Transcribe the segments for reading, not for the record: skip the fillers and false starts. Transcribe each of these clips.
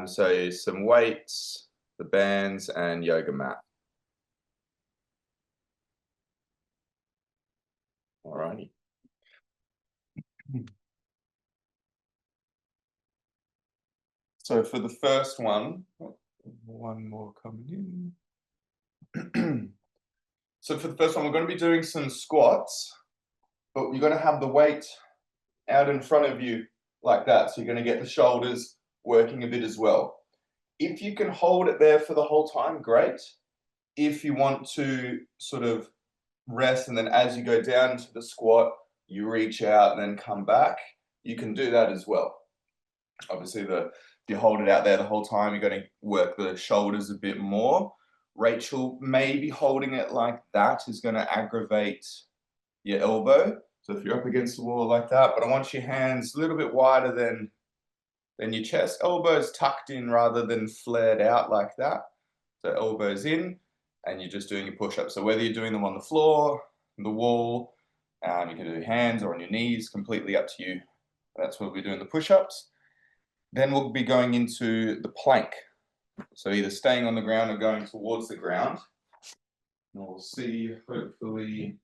So some weights, the bands, and yoga mat. Alrighty. So for the first one more coming in. So for the first one, we're going to be doing some squats, but you're going to have the weight out in front of you like that. So you're going to get the shoulders working a bit as well. If you can hold it there for the whole time, great. If you want to sort of rest, and then as you go down into the squat, you reach out and then come back, you can do that as well. Obviously, if you hold it out there the whole time, you're going to work the shoulders a bit more. Rachel, maybe holding it like that is going to aggravate your elbow. So if you're up against the wall like that, but I want your hands a little bit wider than your chest. Elbows tucked in rather than flared out like that. So elbows in, and you're just doing your push-ups. So whether you're doing them on the floor, the wall, you can do hands or on your knees, completely up to you. That's what we're doing the push-ups. Then we'll be going into the plank. So either staying on the ground or going towards the ground. And we'll see, hopefully,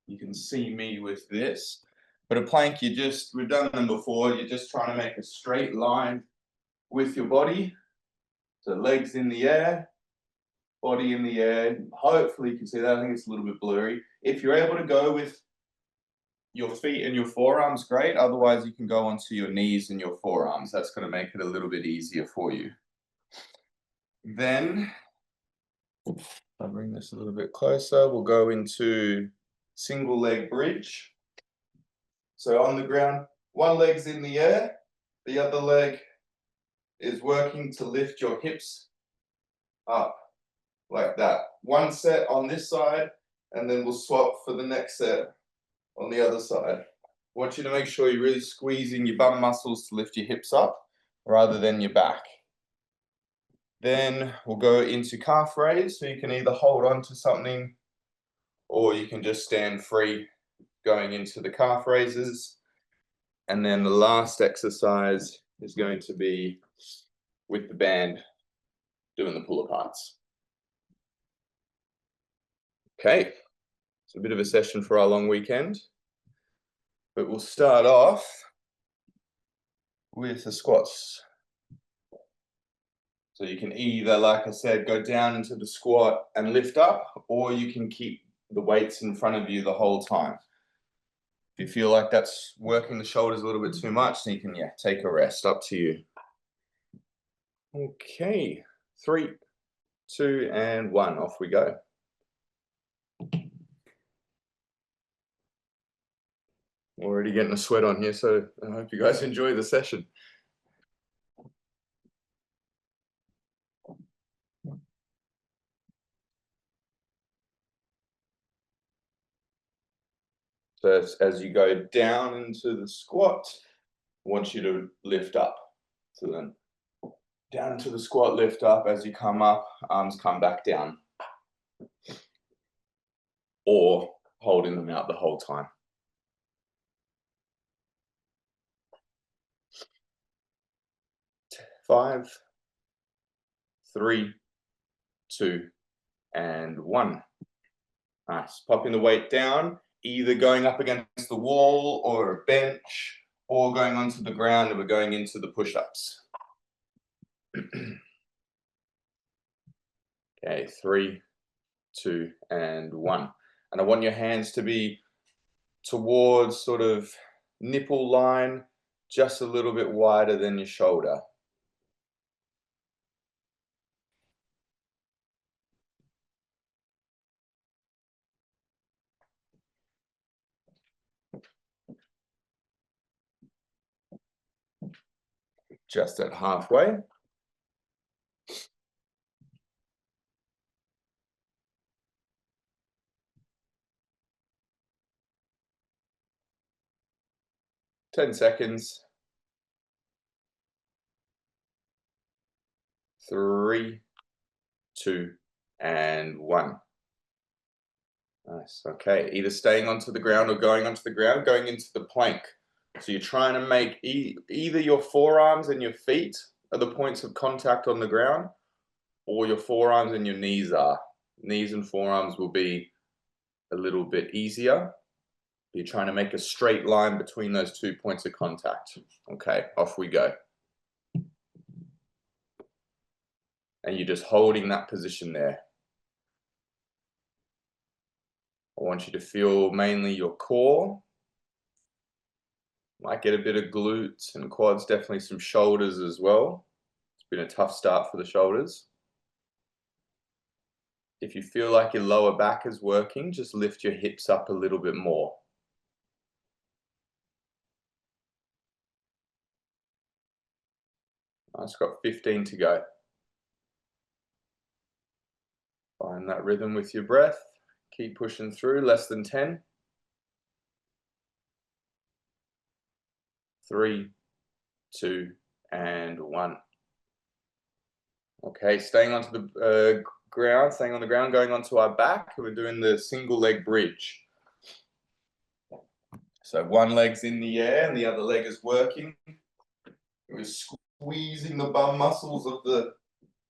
you can see me with this. But a plank, we've done them before, you're just trying to make a straight line with your body. So legs in the air, body in the air. Hopefully you can see that. I think it's a little bit blurry. If you're able to go with your feet and your forearms, great. Otherwise, you can go onto your knees and your forearms. That's going to make it a little bit easier for you. Then, I'll bring this a little bit closer. We'll go into single leg bridge. So on the ground, one leg's in the air, the other leg is working to lift your hips up like that. One set on this side, and then we'll swap for the next set on the other side. I want you to make sure you're really squeezing your bum muscles to lift your hips up rather than your back. Then we'll go into calf raise, so you can either hold on to something or you can just stand free going into the calf raises. And then the last exercise is going to be with the band, doing the pull aparts. Okay, it's a bit of a session for our long weekend, but we'll start off with the squats. So you can either, like I said, go down into the squat and lift up, or you can keep the weights in front of you the whole time. If you feel like that's working the shoulders a little bit too much, then you can, take a rest, up to you. Okay, 3, 2, and 1, off we go. Already getting a sweat on here, so I hope you guys enjoy the session. So as you go down into the squat, I want you to lift up. So then down into the squat, lift up. As you come up, arms come back down. Or holding them out the whole time. 5, 3, 2, and 1. Nice. Popping the weight down, either going up against the wall or a bench, or going onto the ground, and we're going into the push-ups. Okay, 3, 2, and 1. And I want your hands to be towards sort of nipple line, just a little bit wider than your shoulder. Just at halfway. Ten seconds. 3, 2, and 1. Nice. Okay, either staying onto the ground or going onto the ground, going into the plank. So you're trying to make either your forearms and your feet are the points of contact on the ground, or your forearms and your knees are. Knees and forearms will be a little bit easier. You're trying to make a straight line between those 2 points of contact. Okay, off we go. And you're just holding that position there. I want you to feel mainly your core. Might get a bit of glutes and quads, definitely some shoulders as well. It's been a tough start for the shoulders. If you feel like your lower back is working, just lift your hips up a little bit more. Nice, got 15 to go. Find that rhythm with your breath. Keep pushing through, less than 10. 3, 2, and 1. Okay, staying onto the ground, staying on the ground, going onto our back. We're doing the single leg bridge. So one leg's in the air and the other leg is working. We're squeezing the bum muscles of the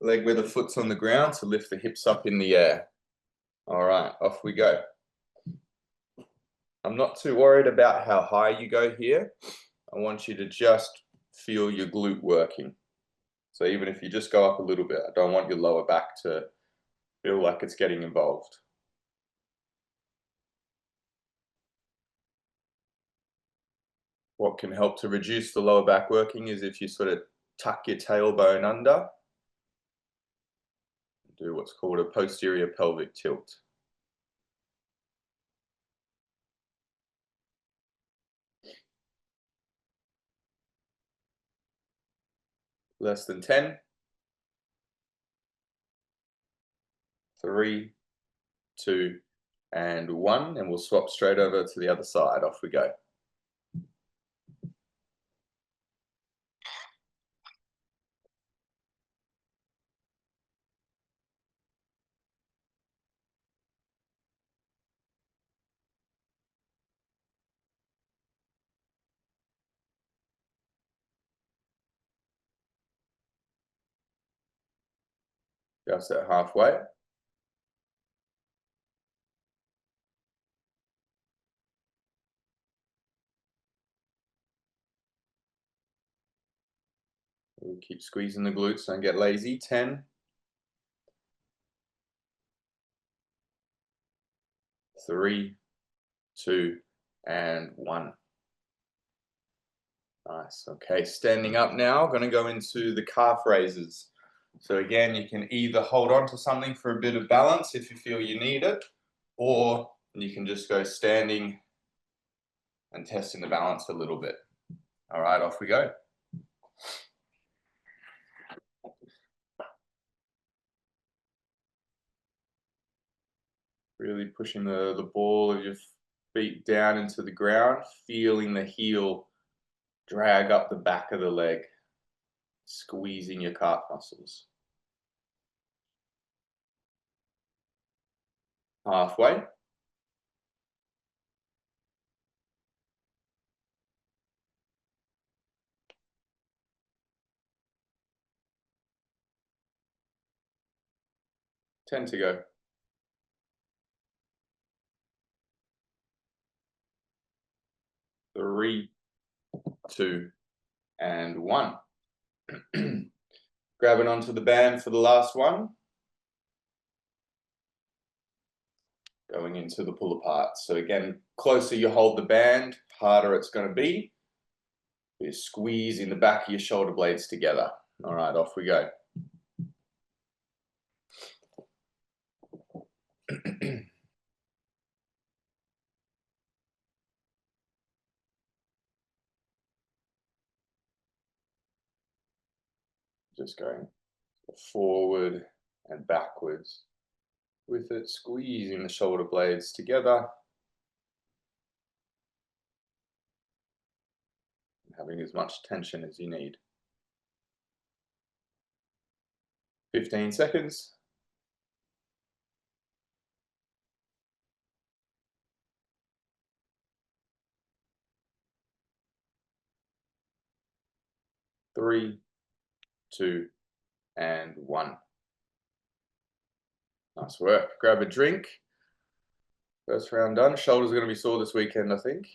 leg where the foot's on the ground to lift the hips up in the air. All right, off we go. I'm not too worried about how high you go here. I want you to just feel your glute working. So even if you just go up a little bit, I don't want your lower back to feel like it's getting involved. What can help to reduce the lower back working is if you sort of tuck your tailbone under, do what's called a posterior pelvic tilt. Less than 10. 3, 2, and 1, and we'll swap straight over to the other side. Off we go. Just at halfway. We'll keep squeezing the glutes, don't get lazy. 10, 3, 2, and 1. Nice. Okay, standing up now, going to go into the calf raises. So again, you can either hold on to something for a bit of balance if you feel you need it, or you can just go standing and testing the balance a little bit. All right, off we go. Really pushing the ball of your feet down into the ground, feeling the heel drag up the back of the leg, squeezing your calf muscles. Halfway. Ten to go. 3, 2, and 1. Grabbing onto the band for the last one. Going into the pull apart. So again, closer you hold the band, harder it's going to be. You're squeezing the back of your shoulder blades together. All right, off we go. Just going forward and backwards with it, squeezing the shoulder blades together. Having as much tension as you need. 15 seconds. 3, 2, and 1. Nice work. Grab a drink. First round done. Shoulders are going to be sore this weekend, I think.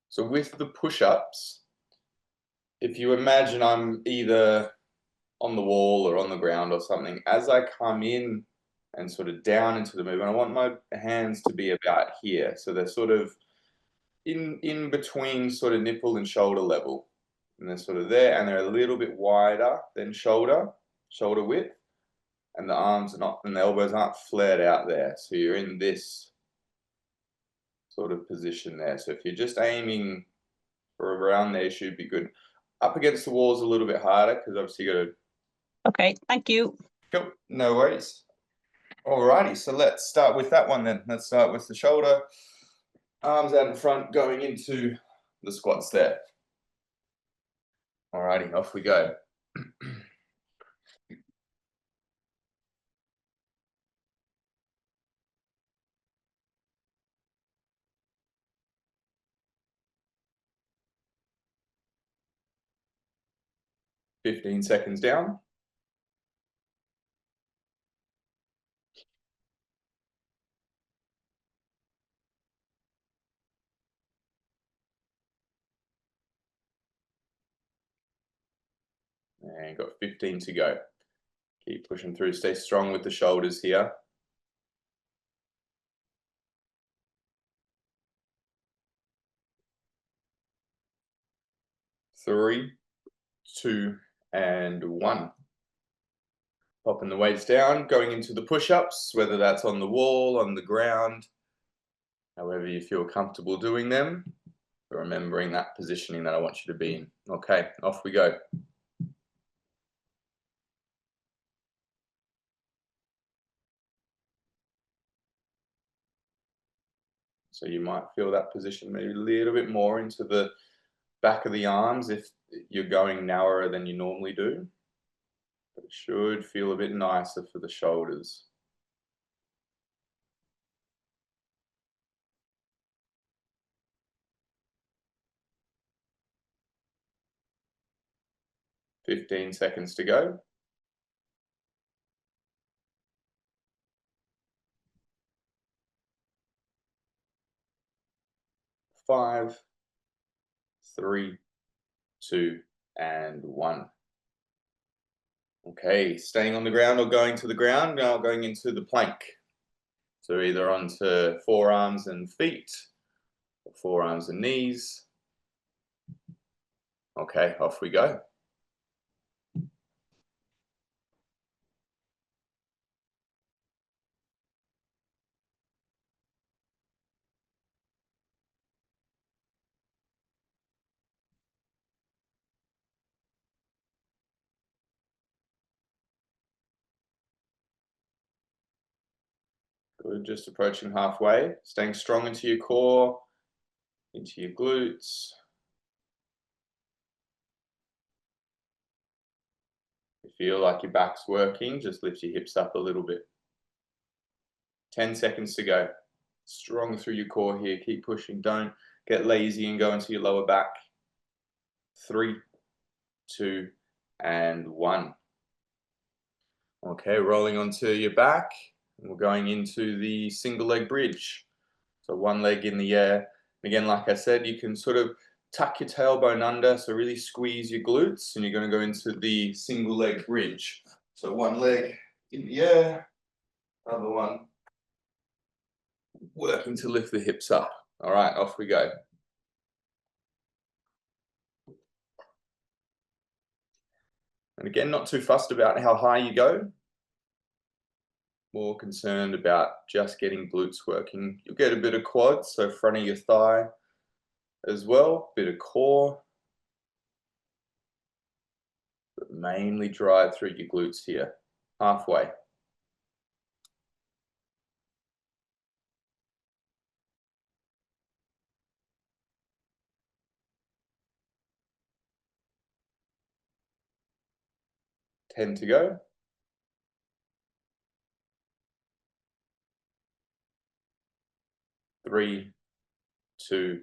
So with the push-ups, if you imagine I'm either on the wall or on the ground or something, as I come in and sort of down into the movement, I want my hands to be about here. So they're sort of in between sort of nipple and shoulder level. And they're sort of there, and they're a little bit wider than shoulder width. And the arms are not, and the elbows aren't flared out there. So you're in this sort of position there. So if you're just aiming for around there, should be good. Up against the walls a little bit harder, because obviously you got to. Okay, thank you. Cool, no worries. Alrighty, so let's start with that one then. Let's start with the shoulder, arms out in front, going into the squats there. Alrighty, off we go. 15 seconds down. And got 15 to go. Keep pushing through. Stay strong with the shoulders here. 3, 2, and 1. Popping the weights down, going into the push-ups, whether that's on the wall, on the ground, however you feel comfortable doing them. But remembering that positioning that I want you to be in. Okay, off we go. So you might feel that position maybe a little bit more into the back of the arms if you're going narrower than you normally do. But it should feel a bit nicer for the shoulders. "15 seconds to go. 5, 3, 2, and 1. Okay, staying on the ground or going to the ground, now going into the plank. So either onto forearms and feet, or forearms and knees. Okay, off we go. Good, just approaching halfway. Staying strong into your core, into your glutes. If you feel like your back's working, just lift your hips up a little bit. 10 seconds to go. Strong through your core here. Keep pushing. Don't get lazy and go into your lower back. 3, 2, and 1. Okay, rolling onto your back. And we're going into the single leg bridge. So one leg in the air. Again, like I said, you can sort of tuck your tailbone under, so really squeeze your glutes, and you're going to go into the single leg bridge. So one leg in the air, other one working to lift the hips up. All right, off we go. And again, not too fussed about how high you go. More concerned about just getting glutes working. You'll get a bit of quads, so front of your thigh as well, bit of core. But mainly drive through your glutes here, halfway. Ten to go. 3, 2,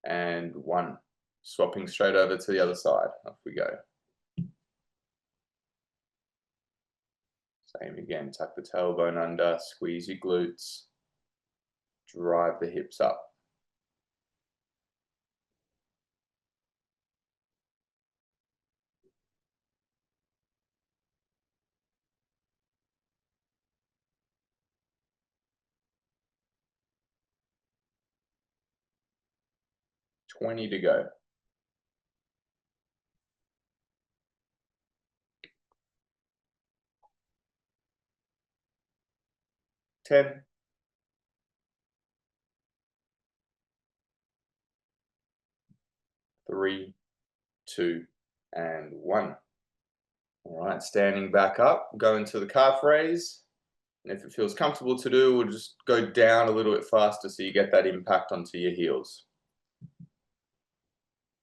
and 1. Swapping straight over to the other side. Off we go. Same again, tuck the tailbone under, squeeze your glutes, drive the hips up. $20 to go. 10. 3, 2, and 1. All right, standing back up, go into the calf raise. And if it feels comfortable to do, we'll just go down a little bit faster so you get that impact onto your heels.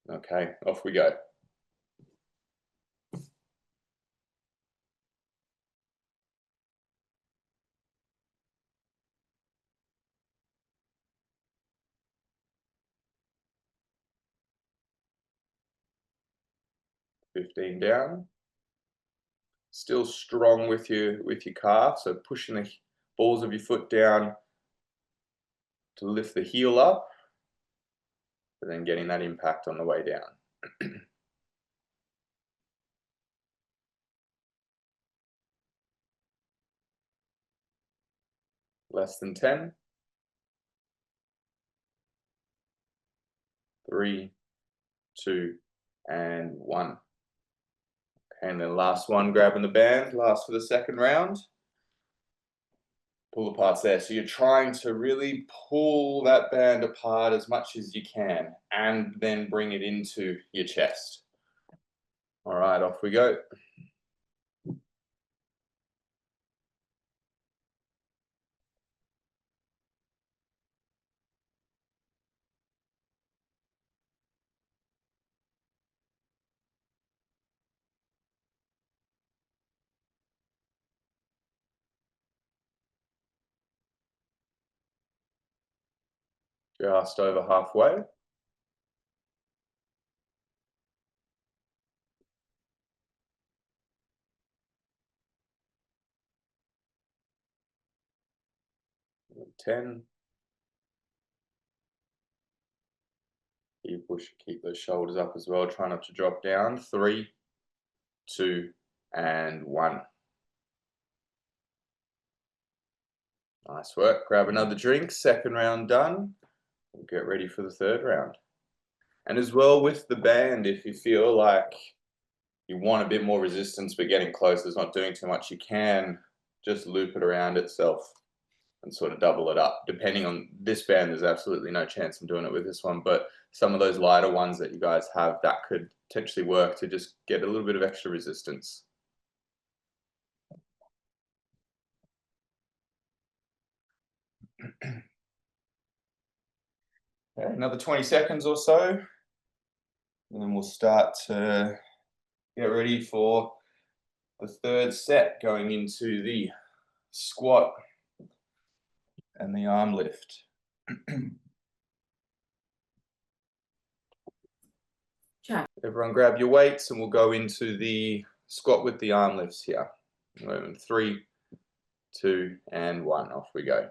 Okay, off we go. $15 down. Still strong with your calf, so pushing the balls of your foot down to lift the heel up, but then getting that impact on the way down. Less than 10. 3, 2, and 1. And then last one, grabbing the band, last for the second round. Pull the parts there. So you're trying to really pull that band apart as much as you can and then bring it into your chest. All right, off we go. Just over halfway. $10. Keep those shoulders up as well. Try not to drop down. 3, 2, and 1. Nice work. Grab another drink. Second round done. We'll get ready for the third round. And as well with the band, if you feel like you want a bit more resistance but getting close, it's not doing too much, you can just loop it around itself and sort of double it up. Depending on this band, there's absolutely no chance I'm doing it with this one, but some of those lighter ones that you guys have, that could potentially work to just get a little bit of extra resistance. Okay, another 20 seconds or so, and then we'll start to get ready for the third set, going into the squat and the arm lift. Everyone grab your weights and we'll go into the squat with the arm lifts here. 3, 2, and 1. Off we go.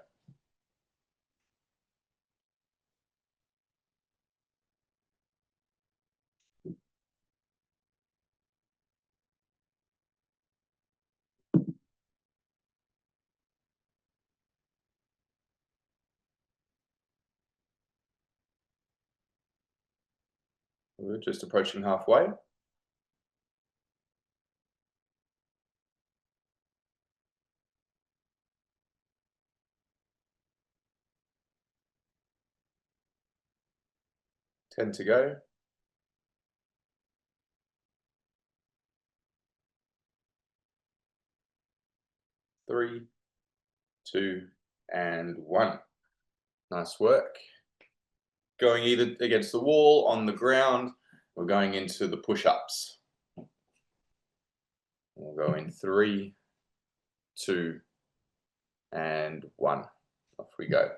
We're just approaching halfway. $10 to go. 3, 2, and 1. Nice work. Going either against the wall, on the ground, we're going into the push-ups. We'll go in 3, 2, and 1. Off we go.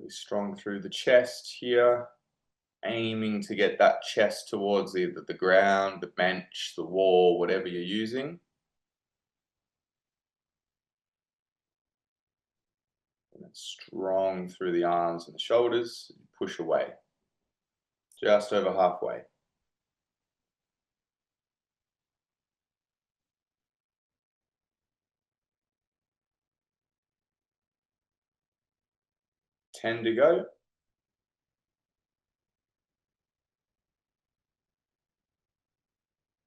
Really strong through the chest here, aiming to get that chest towards either the ground, the bench, the wall, whatever you're using. And then strong through the arms and the shoulders, push away. Just over halfway. Ten to go.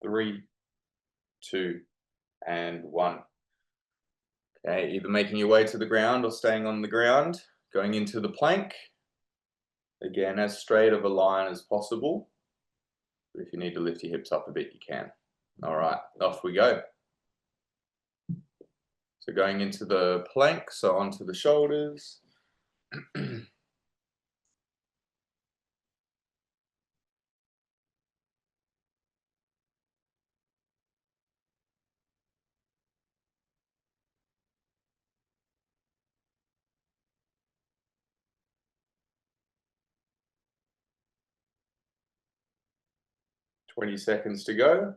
3, 2, and 1. Okay, either making your way to the ground or staying on the ground, going into the plank. Again, as straight of a line as possible. If you need to lift your hips up a bit, you can. All right, off we go. So going into the plank, so onto the shoulders. 20 seconds to go.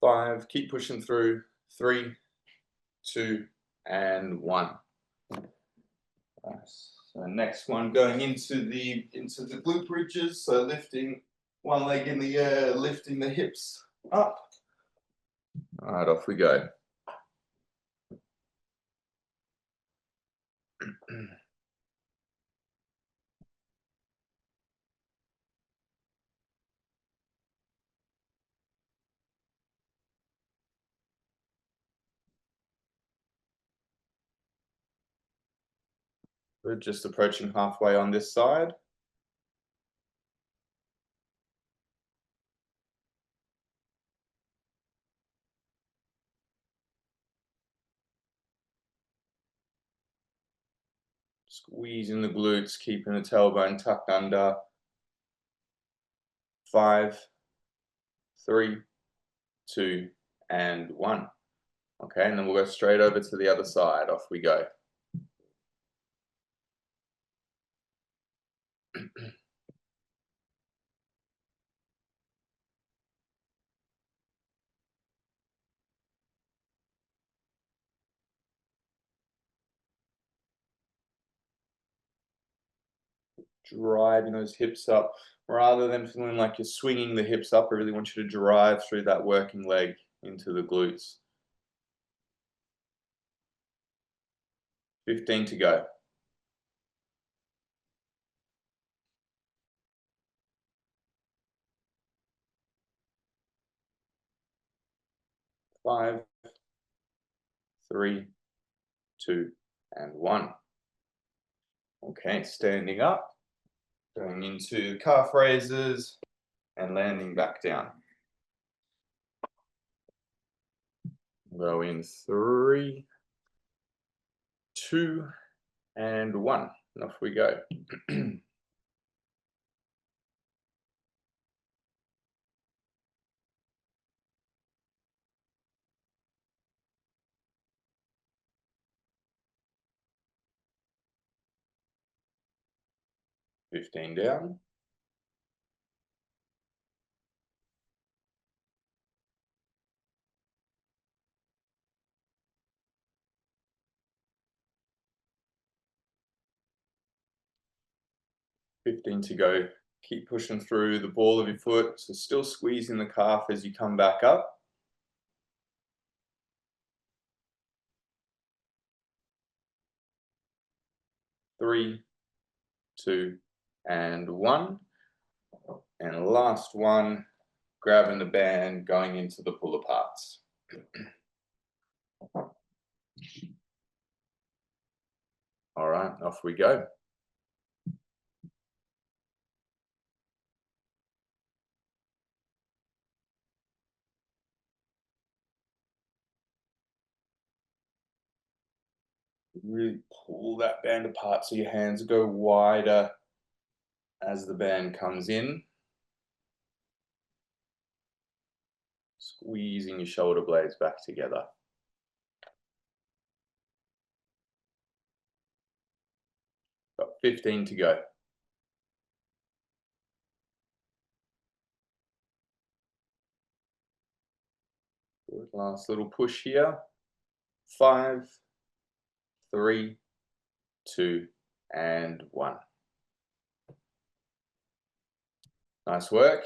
Five, keep pushing through. 3, 2, and 1. Nice. So next one, going into the glute bridges. So lifting one leg in the air, lifting the hips up. All right, off we go. We're just approaching halfway on this side. Squeezing the glutes, keeping the tailbone tucked under. 5, 3, 2, and 1. Okay, and then we'll go straight over to the other side. Off we go. Driving those hips up. Rather than feeling like you're swinging the hips up, I really want you to drive through that working leg into the glutes. 15 to go. 5, 3, 2, and 1. Okay, standing up, going into calf raises, and landing back down. Go in 3, 2, and 1. And off we go. 15 down. 15 to go. Keep pushing through the ball of your foot. So still squeezing the calf as you come back up. 3, 2, and 1. And last one, grabbing the band, going into the pull aparts. All right, off we go. Really pull that band apart so your hands go wider as the band comes in. Squeezing your shoulder blades back together. Got 15 to go. Good. Last little push here. 5, 3, 2, and 1. Nice work.